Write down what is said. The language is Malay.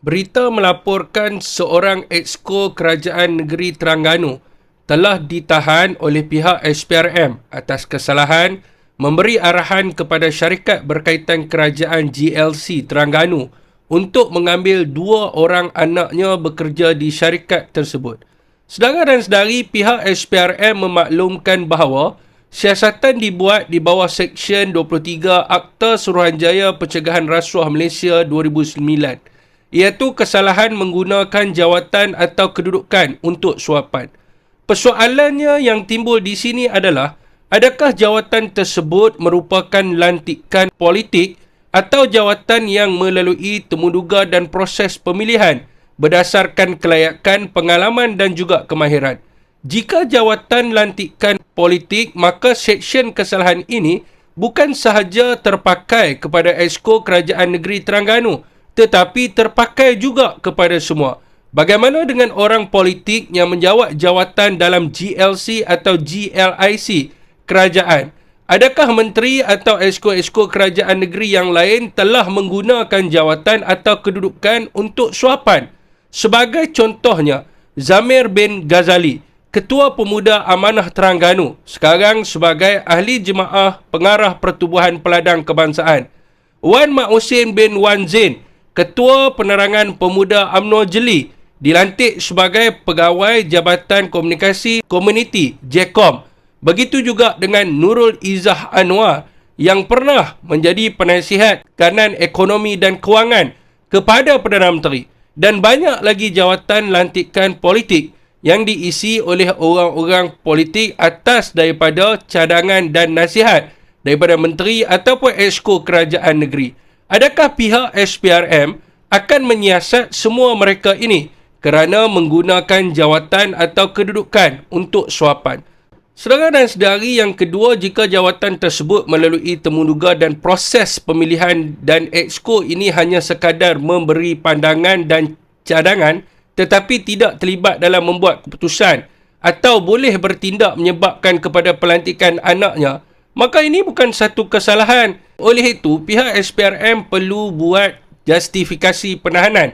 Berita melaporkan seorang exco Kerajaan Negeri Terengganu telah ditahan oleh pihak SPRM atas kesalahan memberi arahan kepada syarikat berkaitan kerajaan GLC Terengganu untuk mengambil 2 orang anaknya bekerja di syarikat tersebut. Sedara dan sedari, pihak SPRM memaklumkan bahawa siasatan dibuat di bawah Seksyen 23 Akta Suruhanjaya Pencegahan Rasuah Malaysia 2009. Iaitu kesalahan menggunakan jawatan atau kedudukan untuk suapan. Persoalannya yang timbul di sini adalah, adakah jawatan tersebut merupakan lantikan politik atau jawatan yang melalui temuduga dan proses pemilihan berdasarkan kelayakan, pengalaman dan juga kemahiran. Jika jawatan lantikan politik, maka seksyen kesalahan ini bukan sahaja terpakai kepada Exco Kerajaan Negeri Terengganu, tetapi terpakai juga kepada semua. Bagaimana dengan orang politik yang menjawat jawatan dalam GLC atau GLIC kerajaan? Adakah menteri atau exco-exco kerajaan negeri yang lain telah menggunakan jawatan atau kedudukan untuk suapan? Sebagai contohnya, Zamir bin Ghazali, Ketua Pemuda Amanah Terengganu, sekarang sebagai Ahli Jemaah Pengarah Pertubuhan Peladang Kebangsaan. Wan Mak Husin bin Wan Zain, Ketua Penerangan Pemuda UMNO Jeli, dilantik sebagai Pegawai Jabatan Komunikasi Komuniti JEKOM. Begitu juga dengan Nurul Izzah Anwar yang pernah menjadi penasihat kanan ekonomi dan kewangan kepada Perdana Menteri. Dan banyak lagi jawatan lantikan politik yang diisi oleh orang-orang politik atas daripada cadangan dan nasihat daripada menteri ataupun exco kerajaan negeri. Adakah pihak SPRM akan menyiasat semua mereka ini kerana menggunakan jawatan atau kedudukan untuk suapan? Saudara dan sedari, yang kedua, jika jawatan tersebut melalui temuduga dan proses pemilihan dan exco ini hanya sekadar memberi pandangan dan cadangan tetapi tidak terlibat dalam membuat keputusan atau boleh bertindak menyebabkan kepada pelantikan anaknya, maka ini bukan satu kesalahan. Oleh itu, pihak SPRM perlu buat justifikasi penahanan